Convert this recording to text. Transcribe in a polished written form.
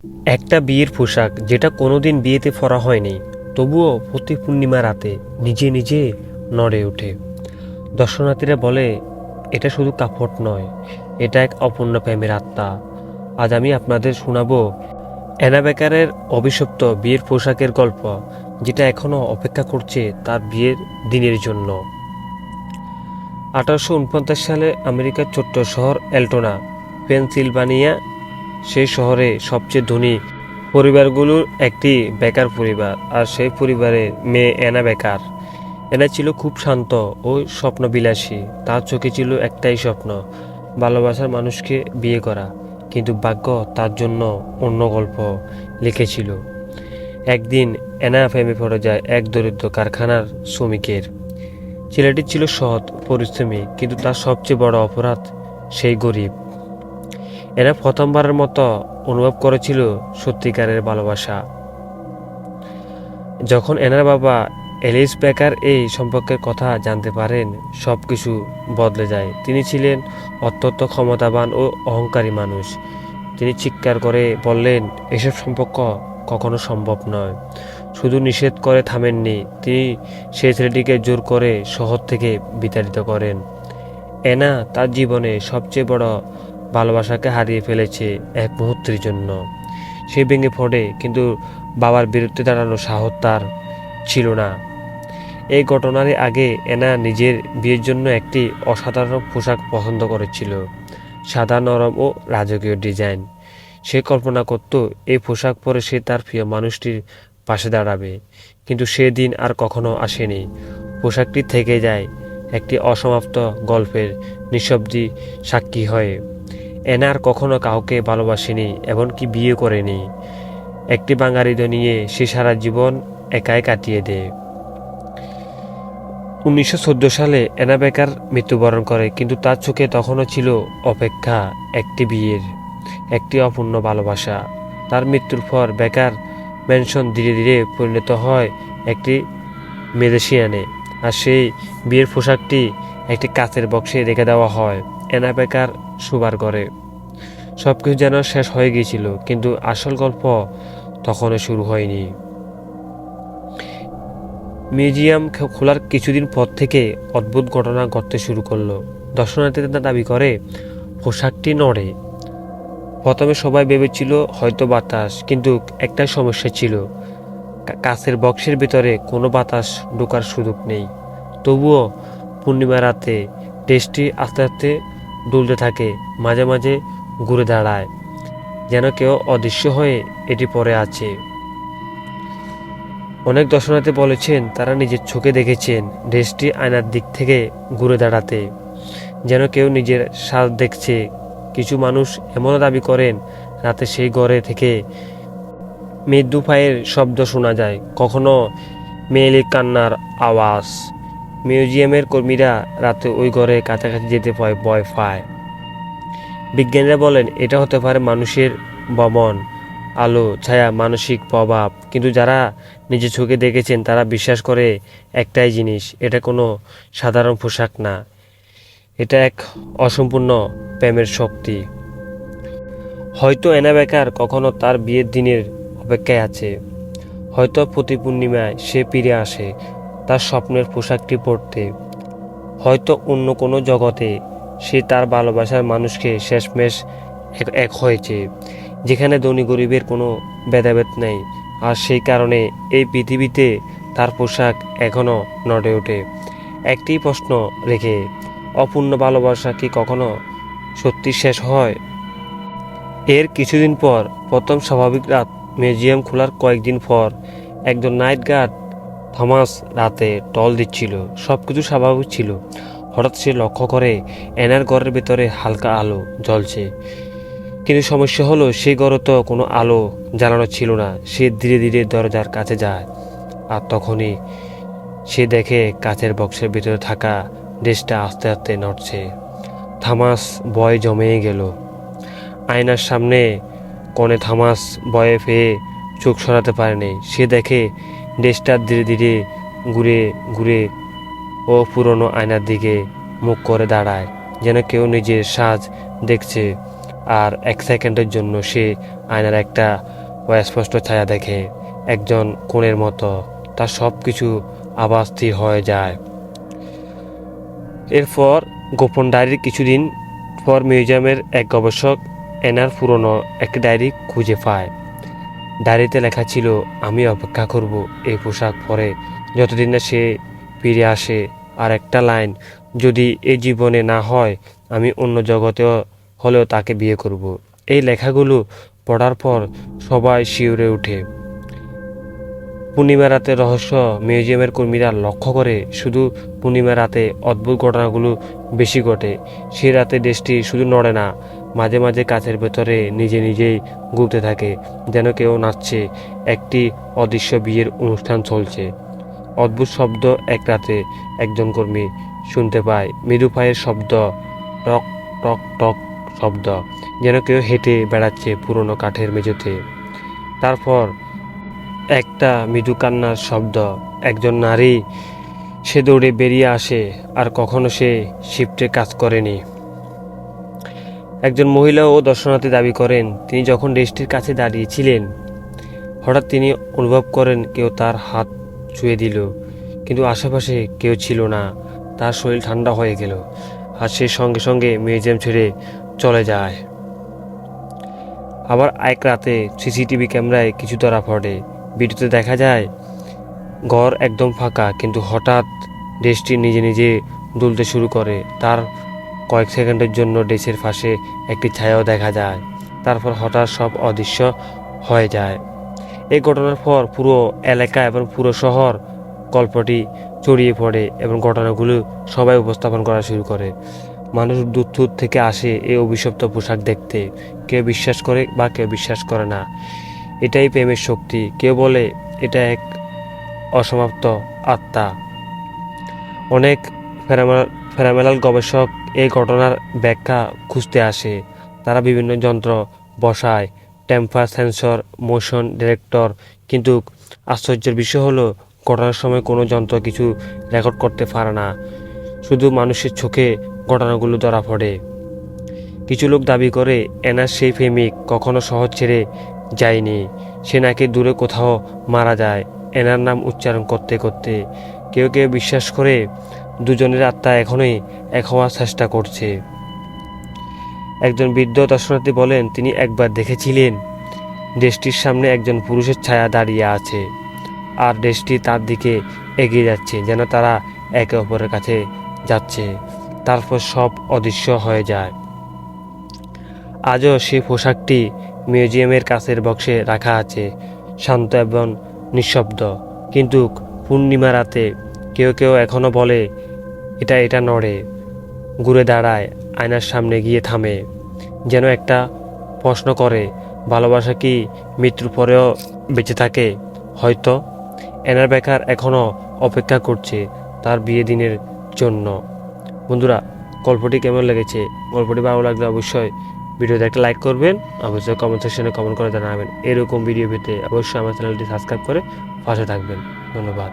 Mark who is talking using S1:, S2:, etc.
S1: একটা বিয়ের পোশাক যেটা কোনোদিন বিয়েতে পরা হয়নি, তবুও প্রতি পূর্ণিমা রাতে নিজে নিজে নড়ে ওঠে। দর্শনার্থীরা বলে এটা শুধু কাপড় নয়, এটা এক অপূর্ণ প্রেমের আত্মা। আজ আমি আপনাদের শোনাবো অ্যানা বেকারের অভিশপ্ত বিয়ের পোশাকের গল্প, যেটা এখনো অপেক্ষা করছে তার বিয়ের দিনের জন্য। 1849 সালে আমেরিকার ছোট্ট শহর এলটোনা, পেনসিলভানিয়া, সেই শহরে সবচেয়ে ধনী পরিবারগুলোর একটি বেকার পরিবার, আর সেই পরিবারের মেয়ে অ্যানা বেকার। অ্যানা ছিল খুব শান্ত ও স্বপ্নবিলাসী। তার চোখে ছিল একটাই স্বপ্ন, ভালোবাসার মানুষকে বিয়ে করা। কিন্তু ভাগ্য তার জন্য অন্য গল্প লিখেছিল। একদিন অ্যানা প্রেমে পড়ে যায় এক দরিদ্র কারখানার শ্রমিকের। ছেলেটি ছিল সৎ, পরিশ্রমী, কিন্তু তার সবচেয়ে বড় অপরাধ সেই গরিব। এরা প্রথমবারের মতো অনুভব করেছিল সত্যিকারের ভালোবাসা। যখন এনার বাবা এলিস বেকার এই সম্পর্কের কথা জানতে পারেন, সব কিছু বদলে যায়। তিনি ছিলেন অত্যন্ত ক্ষমতাবান ও অহংকারী মানুষ। তিনি চিৎকার করে বললেন, এসব সম্পর্ক কখনো সম্ভব নয়। শুধু নিষেধ করে থামেননি, তিনি সেই ছেলেটিকে জোর করে শহর থেকে বিতাড়িত করেন। অ্যানা তার জীবনে সবচেয়ে বড় ভালোবাসাকে হারিয়ে ফেলেছে এক মুহূর্তের জন্য। সে ভেঙে পড়ে, কিন্তু বাবার বিরুদ্ধে দাঁড়ানোর সাহস তার ছিল না। এই ঘটনার আগে অ্যানা নিজের বিয়ের জন্য একটি অসাধারণ পোশাক পছন্দ করেছিল, সাদা, নরম ও রাজকীয় ডিজাইন। সে কল্পনা করত এই পোশাক পরে সে তার প্রিয় মানুষটির পাশে দাঁড়াবে। কিন্তু সে দিন আর কখনো আসেনি। পোশাকটি থেকে যায় একটি অসমাপ্ত গল্পের নিঃশব্দী সাক্ষী হয়ে। অ্যানা আর কখনো কাউকে ভালোবাসেনি, এমনকি বিয়ে করেনি। একটি ভাঙা হৃদয় নিয়ে সে সারা জীবন একাই কাটিয়ে দেয়। 1914 সালে অ্যানা বেকার মৃত্যুবরণ করে, কিন্তু তার চোখে তখনও ছিল অপেক্ষা, একটি বিয়ের, একটি অপূর্ণ ভালোবাসা। তার মৃত্যুর পর বেকার ম্যানশন ধীরে ধীরে পরিণত হয় একটি মেদেশিয়ানে, আর সেই বিয়ের পোশাকটি একটি কাচের বক্সে রেখে দেওয়া হয় অ্যানা বেকার শোবার ঘরে। সবকিছু যেন শেষ হয়ে গিয়েছিল, কিন্তু আসল গল্প তখনও শুরু হয়নি। মিউজিয়াম খোলার কিছুদিন পর থেকে অদ্ভুত ঘটনা ঘটতে শুরু করলো। দর্শনার্থীরা দাবি করে পোশাকটি নড়ে। প্রথমে সবাই ভেবেছিল হয়তো বাতাস, কিন্তু একটা সমস্যা ছিল, কাচের বক্সের ভিতরে কোনো বাতাস ঢোকার সুযোগ নেই। তবুও পূর্ণিমা রাতে দেশটি আস্তে আস্তে দুলতে থাকে, মাঝে মাঝে ঘুরে দাঁড়ায়, যেন কেউ অদৃশ্য হয়ে এটি পড়ে আছে। অনেক দর্শনার্থী বলেছেন তারা নিজের চোখে দেখেছেন দেশটি আয়নার দিক থেকে ঘুরে দাঁড়াতে, যেন কেউ নিজের সাজ দেখছে। কিছু মানুষ এমনও দাবি করেন রাতে সেই ঘরে থেকে মৃদু পায়ের শব্দ শোনা যায়, কখনো মেয়েলি কান্নার আওয়াজ। মিউজিয়ামের কর্মীরা রাতে ওই ঘরে কাছাকাছি যেতে ভয় পায়। বিজ্ঞানীরা বলেন এটা হতে পারে মানুষের ভ্রমণ, আলো, ছায়া, মানসিক প্রভাব। কিন্তু যারা নিজের চোখে দেখেছেন তারা বিশ্বাস করে একটাই জিনিস, এটা কোনো সাধারণ পোশাক না, এটা এক অসম্পূর্ণ প্রেমের শক্তি। হয়তো অ্যানা বেকার কখনো তার বিয়ের দিনের অপেক্ষায় আছে, হয়তো প্রতি পূর্ণিমায় সে ফিরে আসে তার স্বপ্নের পোশাকটি পরতে, হয়তো অন্য কোনো জগতে সে তার ভালোবাসার মানুষকে শেষমেশ এক হয়েছে, যেখানে ধনী গরিবের কোনো ভেদাভেদ নেই। আর সেই কারণে এই পৃথিবীতে তার পোশাক এখনও নড়ে ওঠে একটি প্রশ্ন রেখে, অপূর্ণ ভালোবাসা কি কখনো সত্যি শেষ হয়? এর কিছুদিন পর, প্রথম স্বাভাবিক রাত, মিউজিয়াম খোলার কয়েকদিন পর, একজন নাইট গার্ড থমাস রাতে টল দিচ্ছিল। সবকিছু স্বাভাবিক ছিল। হঠাৎ সে লক্ষ্য করে অ্যানার ঘরের ভেতরে হালকা আলো জ্বলছে। কিন্তু সমস্যা হলো সেই ঘরে তো কোনো আলো জ্বালানো ছিল না। সে ধীরে ধীরে দরজার কাছে যায়, আর তখনই সে দেখে কাচের বক্সের ভিতরে থাকা ড্রেসটা আস্তে আস্তে নড়ছে। থমাস ভয়ে জমে গেল। আয়নার সামনে কোণে থমাস ভয়ে পেয়ে চোখ সরাতে পারেনি। সে দেখে ড্রেসটা ধীরে ধীরে ঘুরে ঘুরে ও পুরনো আয়নার দিকে মুখ করে দাঁড়ায়, যেন কেউ নিজের সাজ দেখছে। আর 1 সেকেন্ডের জন্য সে আয়নার একটা অস্পষ্ট ছায়া দেখে, একজন কোণের মতো। তার সব কিছু আবার স্থির হয়ে যায়। এরপর গোপন ডায়েরির কিছুদিন পর মিউজিয়ামের এক গবেষক এনার পুরনো একটি ডায়েরি খুঁজে পায়। ডায়েরিতে লেখা ছিল, আমি অপেক্ষা করব এই পোশাক পরে যতদিন না সে ফিরে আসে। আর একটা লাইন, যদি এই জীবনে না হয় আমি অন্য জগতেও হলেও তাকে বিয়ে করব। এই লেখাগুলো পড়ার পর সবাই শিউরে ওঠে। পূর্ণিমা রাতের রহস্য মিউজিয়ামের কর্মীরা লক্ষ্য করে, শুধু পূর্ণিমা রাতে অদ্ভুত ঘটনাগুলো বেশি ঘটে। সে রাতে দেশটি শুধু নড়ে না, মাঝে মাঝে কাচের ভেতরে নিজে নিজেই ঘুরতে থাকে, যেন কেউ নাচছে। একটি অদৃশ্য বিয়ের অনুষ্ঠান চলছে। অদ্ভুত শব্দ এক রাতে একজন কর্মী শুনতে পায়, মৃদু পায়ের শব্দ, টক টক টক শব্দ, যেন কেউ হেঁটে বেড়াচ্ছে পুরনো কাঠের মেঝেতে। তারপর একটা মৃদু কান্নার শব্দ। একজন নারী, সে দৌড়ে বেরিয়ে আসে। আর কখনো সে শিফটে কাজ করেনি। একজন মহিলা ও দর্শনার্থী দাবি করেন, তিনি যখন দেশটির কাছে দাঁড়িয়েছিলেন হঠাৎ তিনি অনুভব করেন কেউ তার হাত ছুঁয়ে দিল, কিন্তু আশেপাশে কেউ ছিল না। তার শরীর ঠান্ডা হয়ে গেল আর সে সঙ্গে সঙ্গে মিউজিয়াম ছেড়ে চলে যায়। আবার এক রাতে সিসিটিভি ক্যামেরায় কিছু ধরা পড়ে। ভিডিওতে দেখা যায় ঘর একদম ফাঁকা, কিন্তু হঠাৎ ডেস্কটি নিজে নিজে দুলতে শুরু করে। তার কয়েক সেকেন্ডের জন্য ডেস্কের পাশে একটি ছায়াও দেখা যায়। তারপর হঠাৎ সব অদৃশ্য হয়ে যায়। এই ঘটনার পর পুরো এলাকা এবং পুরো শহর গল্পটি ছড়িয়ে পড়ে এবং ঘটনাগুলো সবাই উপস্থাপন করা শুরু করে। মানুষ দূর দূর থেকে আসে এই অভিশপ্ত পোশাক দেখতে। কেউ বিশ্বাস করে বা কেউ বিশ্বাস করে না। এটাই প্রেমের শক্তি। কেউ বলে এটা এক অসমাপ্ত আত্মা। অনেক প্যারানর্মাল গবেষক এই ঘটনার ব্যাখ্যা খুঁজতে আসে। তারা বিভিন্ন যন্ত্র বসায়, টেম্পার সেন্সর, মোশন ডিটেক্টর, কিন্তু আশ্চর্যের বিষয় হলো ঘটনার সময় কোনো যন্ত্র কিছু রেকর্ড করতে পারে না। শুধু মানুষের চোখে ঘটনাগুলো ধরা পড়ে। কিছু লোক দাবি করে এনার সেই প্রেমিক কখনো শহর ছেড়ে যায়নি। সে নাকি দূরে কোথাও মারা যায় এনার নাম উচ্চারণ করতে করতে। কেউ কেউ বিশ্বাস করে দুজনের আত্মা এখনই এক হওয়ার চেষ্টা করছে। একজন বৃদ্ধ দর্শনার্থী বলেন, তিনি একবার দেখেছিলেন দেশটির সামনে একজন পুরুষের ছায়া দাঁড়িয়ে আছে আর দেশটি তার দিকে এগিয়ে যাচ্ছে, যেন তারা একে অপরের কাছে যাচ্ছে। তারপর সব অদৃশ্য হয়ে যায়। আজও সেই পোশাকটি মিউজিয়ামের কাছের বক্সে রাখা আছে, শান্ত এবং নিঃশব্দ। কিন্তু পূর্ণিমা রাতে কেউ কেউ এখনো বলে এটা নড়ে, ঘুরে দাঁড়ায়, আয়নার সামনে গিয়ে থামে, যেন একটা প্রশ্ন করে, ভালোবাসা কি মৃত্যুর পরেও বেঁচে থাকে? হয়তো এনার বেকার এখনও অপেক্ষা করছে তার বিয়ে দিনের জন্য। বন্ধুরা, গল্পটি কেমন লেগেছে? গল্পটি ভালো লাগলে অবশ্যই ভিডিওতে একটা লাইক করবেন, অবশ্যই কমেন্ট সেকশনে কমেন্ট করে জানাবেন। এরকম ভিডিও পেতে অবশ্যই আমার চ্যানেলটি সাবস্ক্রাইব করে পাশে থাকবেন। ধন্যবাদ।